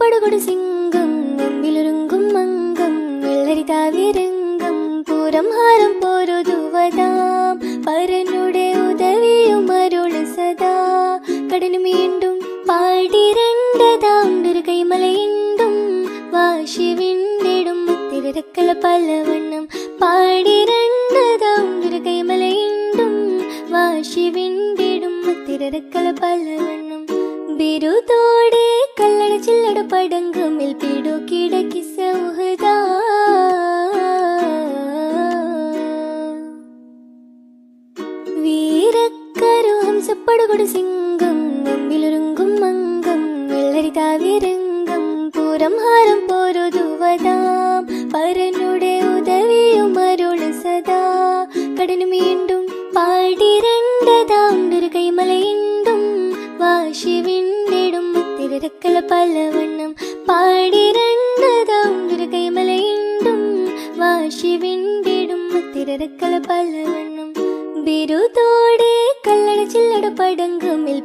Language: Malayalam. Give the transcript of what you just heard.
ഹംസപ്പടുകൊടു സിംഗം മുമ്പിലൊരുങ്കും മംഗം വെള്ളരി താവിരംഗം പൂരം ഹാരം പോരുതുവതാം പരനുടെ ഉദവിയും അരുള് സദാ കടനു വീണ്ടും പാടിരണ്ടതാം ഒരു കൈമലയുണ്ടും വാശി വിണ്ടിടും തിരക്കല പലവണ്ണം പാടിരണ്ടതാം ഒരു കൈമലയുണ്ടും വാശി വിണ്ടിടും തിരക്കല പലവണ്ണം ബിരുദോടെ കല്ലട ചില്ലട പടങ്കമിൽ പിടു കിടക്കി സൗഹൃദ വീരക്കരു ഹംസപ്പടുകൊടു സിംഗം മുമ്പിലൊരുങ്കും മംഗം വെള്ളരി താവിരംഗം പൂരം ഹാരം പോരുതുവതാം പരനുടെ ഉദവിയും അരുള് സദാ കടനു വീണ്ടും പാടിരണ്ടതാം ഒരു കൈമലയുണ്ടും വാശി വിണ്ടിടും തിരക്കല പലവണ്ണം പാടിരണ്ടതാം ഒരു കൈമലയുണ്ടും വാശി വിണ്ടിടും തിരക്കല പലവണ്ണം ബിരുദോടെ കല്ലട ചില്ലട പടങ്കമിൽ